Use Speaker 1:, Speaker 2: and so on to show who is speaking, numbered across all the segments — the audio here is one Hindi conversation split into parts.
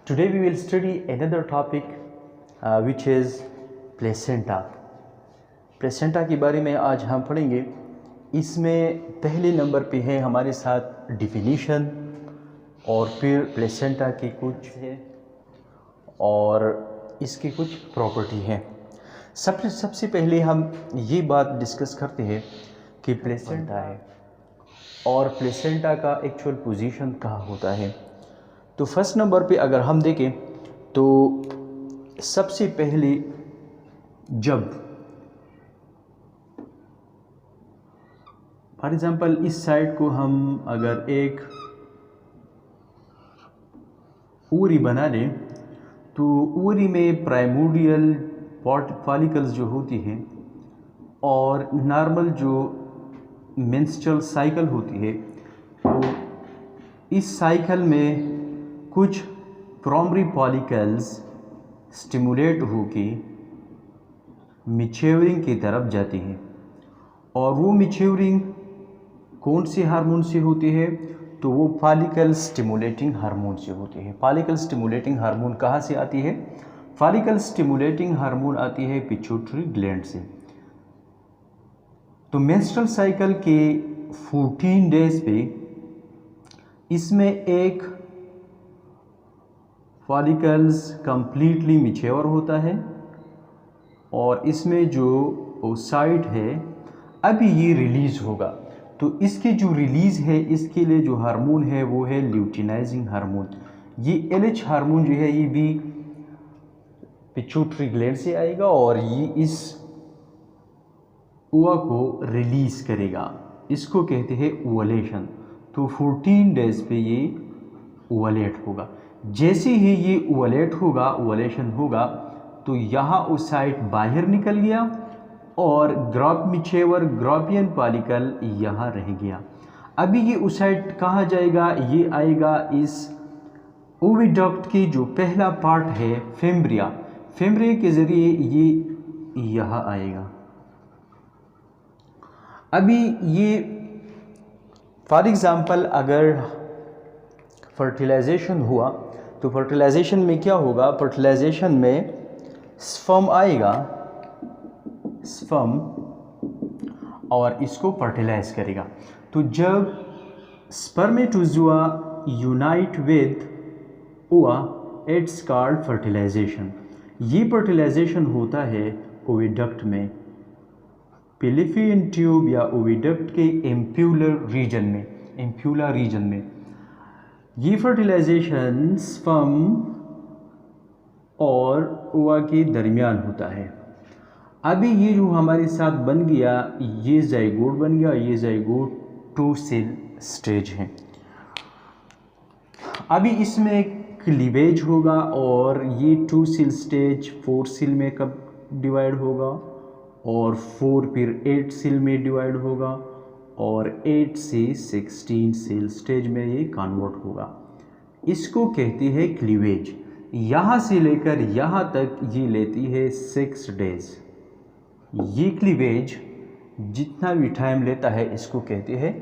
Speaker 1: Today we will study another topic which is placenta. Placenta के बारे में आज हम पढ़ेंगे। इसमें पहले नंबर पे है हमारे साथ डिफिनीशन और फिर प्लेसेंटा के कुछ है और इसके कुछ प्रॉपर्टी हैं। सबसे पहले हम ये बात डिस्कस करते हैं कि प्लेसेंटा है और प्लेसेंटा का एक्चुअल पोजीशन कहाँ होता है। तो फर्स्ट नंबर पे अगर हम देखें तो सबसे पहले जब फॉर एग्ज़ाम्पल इस साइड को हम अगर एक ओवरी बना लें तो ओवरी में प्राइमोर्डियल फॉलिकल्स जो होती हैं और नॉर्मल जो मेंस्ट्रुअल साइकिल होती है, तो इस साइकिल में कुछ प्राइमरी फॉलिकल्स स्टिमुलेट होके मैच्योरिंग की तरफ जाती है और वो मैच्योरिंग कौन से हार्मोन से होती है, तो वो फॉलिकल स्टिमुलेटिंग हार्मोन से होती है। फॉलिकल स्टिमुलेटिंग हार्मोन कहाँ से आती है? फॉलिकल स्टिमुलेटिंग हार्मोन आती है पिट्यूटरी ग्लैंड से। तो मेंस्ट्रुअल साइकिल के 14 डेज पे इसमें एक फॉलिकल्स कंप्लीटली मैच्योर होता है और इसमें जो ओसाइट है अभी ये रिलीज़ होगा। तो इसकी जो रिलीज़ है इसके लिए जो हार्मोन है वो है ल्यूटिनाइजिंग हार्मोन। ये LH हार्मोन जो है ये भी पिट्यूटरी ग्लैंड से आएगा और ये इस ओवा को रिलीज़ करेगा। इसको कहते हैं ओवुलेशन। तो 14 डेज पे ये ओवुलेट होगा। जैसे ही ये ओवुलेट होगा, ओवुलेशन होगा, तो यहाँ ओसाइट बाहर निकल गया और मैच्योर ग्राफियन फॉलिकल यहाँ रह गया। अभी ये ओसाइट कहाँ जाएगा? ये आएगा इस ओविडक्ट की जो पहला पार्ट है फेम्ब्रिया के ज़रिए ये यहाँ आएगा। अभी ये फॉर एग्ज़ाम्पल अगर फर्टिलाइजेशन हुआ तो फर्टिलाइजेशन में क्या होगा? फर्टिलाइजेशन में स्पर्म आएगा, स्पर्म, और इसको फर्टिलाइज करेगा। तो जब स्पर्मेटोजुआ यूनाइट विद ओवा, इट्स कॉल्ड फर्टिलाइजेशन। ये फर्टिलाइजेशन होता है ओविडक्ट में, फैलोपियन ट्यूब या ओविडक्ट के एम्प्यूलर रीजन में। ये फर्टिलाइजेशन स्पर्म और ओवा के दरमियान होता है। अभी ये जो हमारे साथ बन गया, ये ज़ाइगोट बन गया। ये ज़ाइगोट 2 सेल स्टेज है। अभी इसमें क्लीवेज होगा और ये 2 सेल स्टेज 4 सेल में कब डिवाइड होगा और 4 फिर 8 सेल में डिवाइड होगा और 8 से 16 सेल स्टेज में ये कन्वर्ट होगा। इसको कहते हैं क्लीवेज। यहाँ से लेकर यहाँ तक ये लेती है 6 डेज। ये क्लीवेज जितना भी टाइम लेता है इसको कहते हैं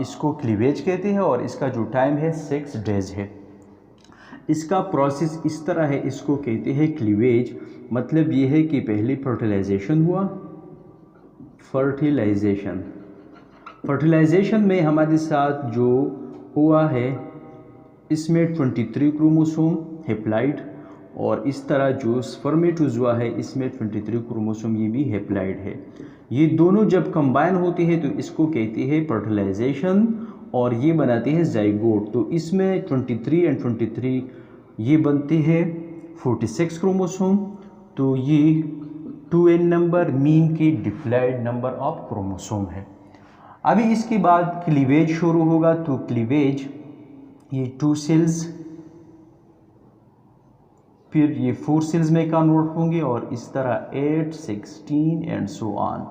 Speaker 1: इसको क्लीवेज कहते हैं और इसका जो टाइम है 6 डेज है। इसका प्रोसेस इस तरह है, इसको कहते हैं क्लीवेज। मतलब ये है कि पहले फर्टिलाइजेशन हुआ। फर्टिलाइजेशन में हमारे साथ जो हुआ है इसमें 23 क्रोमोसोम हैप्लाइड और इस तरह जो स्पर्मेटोजुआ है इसमें 23 क्रोमोसोम ये भी हैप्लाइड है। ये दोनों जब कंबाइन होते हैं तो इसको कहते हैं फर्टिलाइजेशन और ये बनाते हैं ज़ाइगोट। तो इसमें 23 और 23 ये बनते हैं 46 क्रोमोसोम। तो ये 2n नंबर मीन की डिप्लॉयड नंबर ऑफ क्रोमोसोम है। अभी इसके बाद क्लीवेज शुरू होगा। तो क्लीवेज ये 2 सेल्स फिर ये 4 सेल्स में कन्वर्ट होंगे और इस तरह 8, 16 एंड सो ऑन।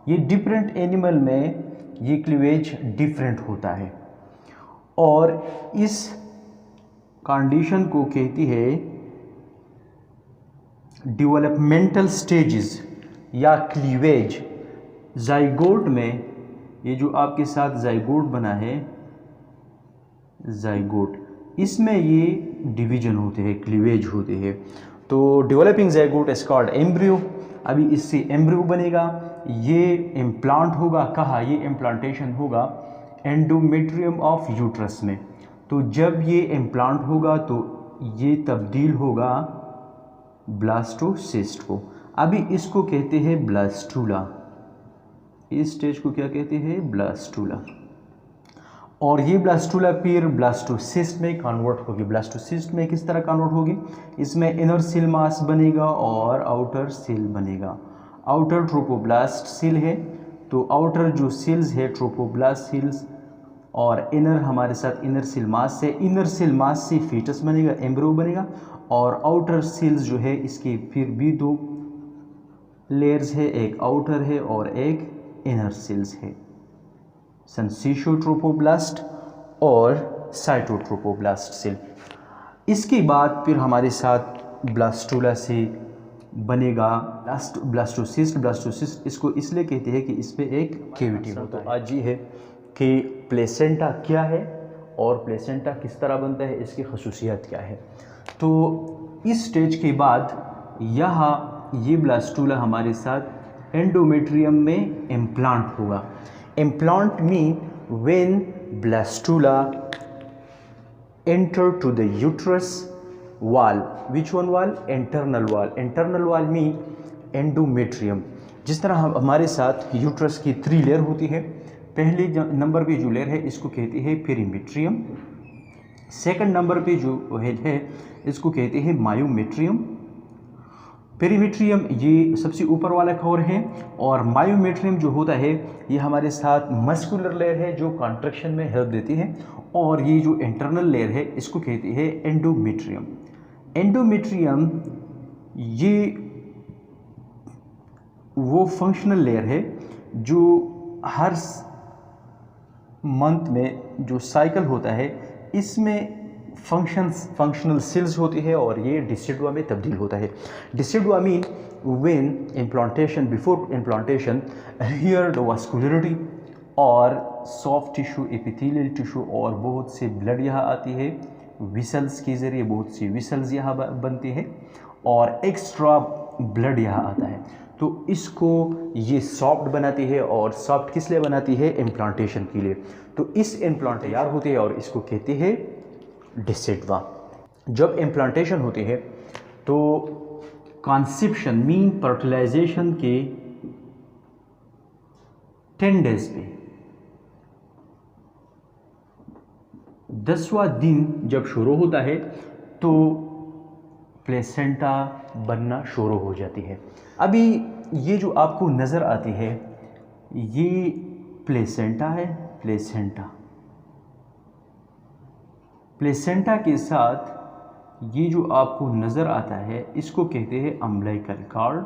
Speaker 1: ये डिफरेंट एनिमल में ये क्लीवेज डिफरेंट होता है और इस कंडीशन को कहती है डेवलपमेंटल स्टेजेस या क्लीवेज। ज़ाइगोट में ये जो आपके साथ ज़ाइगोट बना है, ज़ाइगोट, इसमें ये डिवीजन होते हैं, क्लीवेज होते हैं। तो developing zygote is called embryo. अभी इससे एम्ब्रियो बनेगा, ये इम्प्लांट होगा कहाँ, ये इम्प्लांटेशन होगा एंडोमेट्रियम ऑफ यूट्रस में। तो जब ये इम्प्लांट होगा तो ये तब्दील होगा ब्लास्टोसिस्ट को। अभी इसको कहते हैं ब्लास्टूला, इस स्टेज को क्या कहते हैं, ब्लास्टूला। और ये ब्लास्टूला फिर ब्लास्टोसिस्ट में कन्वर्ट होगी। ब्लास्टोसिस्ट में किस तरह कन्वर्ट होगी, इसमें इनर सेल मास बनेगा और आउटर सेल बनेगा। आउटर ट्रोपोब्लास्ट सेल है, तो आउटर जो सेल्स है ट्रोपोब्लास्ट सेल्स, और इनर हमारे साथ इनर सेल मास से, इनर सेल मास से फीटस बनेगा, एम्ब्रियो बनेगा। और आउटर सेल्स जो है इसके फिर भी दो लेयर्स है, एक आउटर है और एक इनर सेल्स है, सिंसिशोट्रोपोब्लास्ट और साइटोट्रोपोब्लास्ट सेल। इसके बाद फिर हमारे साथ ब्लास्टूला से बनेगा ब्लास्टोसिस्ट। ब्लास्टोसिस्ट इसको इसलिए कहते हैं कि इसमें एक कैविटी होता है। तो आज ये है कि प्लेसेंटा क्या है और प्लेसेंटा किस तरह बनता है, इसकी खसूसियात क्या है। तो इस स्टेज के बाद यहाँ ये ब्लास्टूला हमारे साथ एंडोमेट्रियम में इम्प्लांट होगा। Implant mean when blastula enter to the uterus wall, which one wall, internal wall, internal wall mean endometrium। जिस तरह हमारे साथ यूट्रस की 3 लेयर होती है, पहले नंबर पे जो लेयर है इसको कहते हैं पेरीमेट्रियम, सेकंड नंबर पे जो है इसको कहते हैं मायोमेट्रियम। पेरीमेट्रियम ये सबसे ऊपर वाला कवर है, और मायोमेट्रियम जो होता है ये हमारे साथ मस्कुलर लेयर है जो कॉन्ट्रैक्शन में हेल्प देती है, और ये जो इंटरनल लेयर है इसको कहते हैं एंडोमेट्रियम। एंडोमेट्रियम ये वो फंक्शनल लेयर है जो हर मंथ में जो साइकिल होता है इसमें फंक्शनल सेल्स होती है और ये डिसिडुआ में तब्दील होता है। Decidua mean when implantation, before implantation here the vascularity और सॉफ्ट टिश्यू, एपिथेलियल टिश्यू और बहुत से ब्लड यहाँ आती है, विसल्स के ज़रिए बहुत सी विसल्स यहाँ बनती है और एक्स्ट्रा ब्लड यहाँ आता है। तो इसको ये सॉफ्ट बनाती है, और सॉफ्ट किस लिए बनाती है, इम्प्लांटेशन के लिए। तो इस इम्प्लांट तैयार होती है और इसको कहते हैं डिसिडुआ। जब इम्प्लांटेशन होती है तो कॉन्सेप्शन मीन फर्टिलाइजेशन के 10 डेज पे 10वां दिन जब शुरू होता है तो प्लेसेंटा बनना शुरू हो जाती है। अभी ये जो आपको नज़र आती है ये प्लेसेंटा है, प्लेसेंटा के साथ ये जो आपको नज़र आता है इसको कहते हैं अम्बिलिकल कॉर्ड,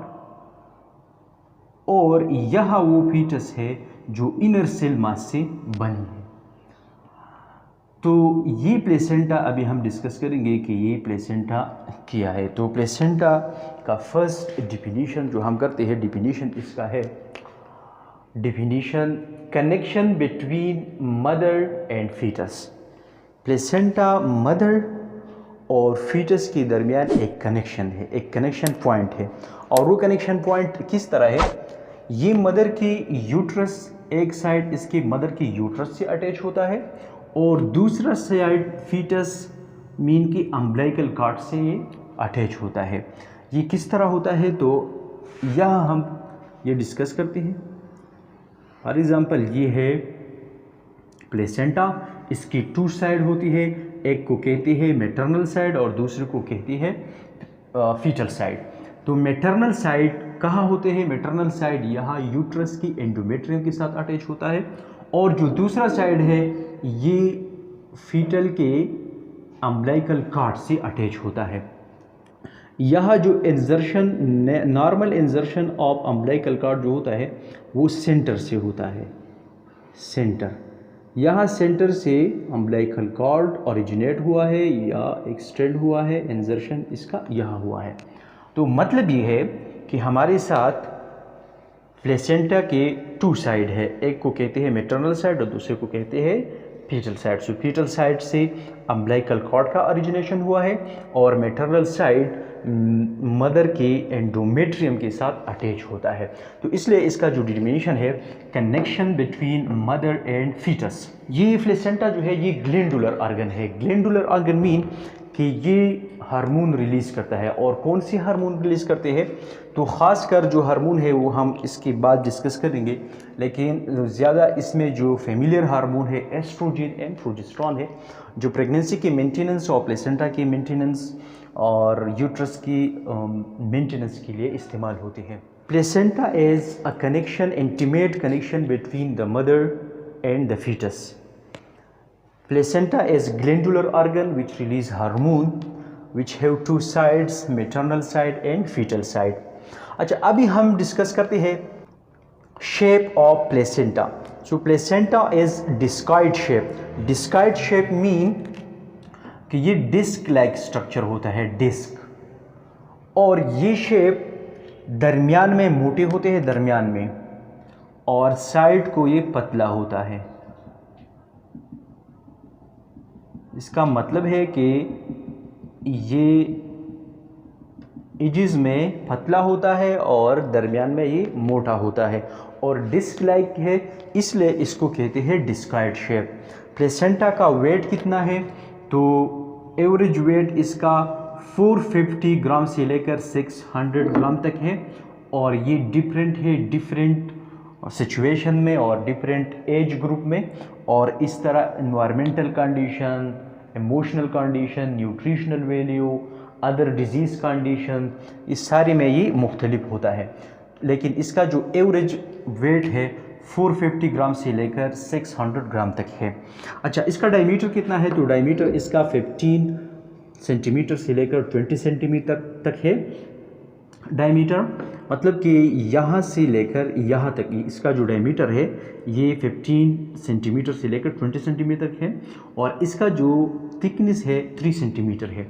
Speaker 1: और यह वो फीटस है जो इनर सेल मास से बनी है। तो ये प्लेसेंटा अभी हम डिस्कस करेंगे कि ये प्लेसेंटा क्या है। तो प्लेसेंटा का फर्स्ट डिफिनीशन जो हम करते हैं, डिफिनीशन इसका है, definition connection between mother and foetus. Placenta mother और फीटस के दरमियान एक कनेक्शन है, एक कनेक्शन पॉइंट है, और वो कनेक्शन पॉइंट किस तरह है, ये मदर की यूट्रस, एक साइड इसके मदर की यूट्रस से अटैच होता है और दूसरा साइड फीटस मीन की अम्बिलिकल कॉर्ड से ये अटैच होता है। ये किस तरह होता है तो यह हम ये डिस्कस करते हैं। फॉर एग्जांपल ये है प्लेसेंटा, इसकी 2 साइड होती है, एक को कहती है मैटरनल साइड और दूसरे को कहती है फीटल साइड। तो मैटरनल साइड कहाँ होते हैं, मैटरनल साइड यहाँ यूट्रस की एंडोमेट्रियम के साथ अटैच होता है, और जो दूसरा साइड है ये फीटल के अम्बिलिकल कॉर्ड से अटैच होता है। यह जो insertion, normal insertion of umbilical cord जो होता है वो सेंटर से होता है, सेंटर, यहाँ सेंटर से अम्बिलिकल कॉर्ड ओरिजिनेट हुआ है या एक्सटेंड हुआ है, इंजर्शन इसका यहाँ हुआ है। तो मतलब ये है कि हमारे साथ प्लेसेंटा के 2 साइड है, एक को कहते हैं मैटरनल साइड और दूसरे को कहते हैं फीटल साइड। सो फीटल साइड से अम्बिलिकल कॉर्ड का ओरिजिनेशन हुआ है और मैटरनल साइड मदर के एंडोमेट्रियम के साथ अटैच होता है। तो इसलिए इसका जो डिटर्मिनेशन है connection between mother and foetus. ये प्लेसेंटा जो है ये ग्लैंडुलर ऑर्गन है। ग्लैंडुलर ऑर्गन मीन कि ये हार्मोन रिलीज़ करता है। और कौन सी हार्मोन रिलीज़ करते हैं, तो ख़ासकर जो हार्मोन है वो हम इसके बाद डिस्कस करेंगे, लेकिन ज़्यादा इसमें जो फेमिलियर हार्मोन है एस्ट्रोजन एंड प्रोजेस्टेरॉन है, जो प्रेगनेंसी की मेंटेनेंस और प्लेसेंटा की मेंटेनेंस और यूट्रस की मेंटेनेंस के लिए इस्तेमाल होती है। Placenta is a connection, intimate connection between the mother and the fetus. Placenta is glandular organ which release hormone which have two sides, maternal side and fetal side. अच्छा, अभी हम डिस्कस करते हैं shape of placenta. So placenta is discoid shape. Discoid shape mean कि ये डिस्क लाइक स्ट्रक्चर होता है, डिस्क, और ये शेप दरमियान में मोटे होते हैं दरमियान में, और साइड को ये पतला होता है। इसका मतलब है कि ये एजेस में पतला होता है और दरमियान में ये मोटा होता है और डिस्क लाइक है, इसलिए इसको कहते हैं डिस्कॉइड शेप। प्लेसेंटा का वेट कितना है, तो एवरेज वेट इसका 450 ग्राम से लेकर 600 ग्राम तक है, और ये डिफरेंट है डिफरेंट सिचुएशन में और डिफरेंट एज ग्रुप में, और इस तरह environmental condition, emotional condition, nutritional value, other disease condition, इस सारे में ये मुख्तलिफ होता है। लेकिन इसका जो एवरेज वेट है 450 ग्राम से लेकर 600 ग्राम तक है। अच्छा, इसका डायमीटर कितना है, तो डायमीटर इसका 15 सेंटीमीटर से लेकर 20 सेंटीमीटर तक है। डायमीटर मतलब कि यहाँ से लेकर यहाँ तक इसका जो डायमीटर है ये 15 सेंटीमीटर से लेकर 20 सेंटीमीटर है, और इसका जो थिकनेस है 3 सेंटीमीटर है।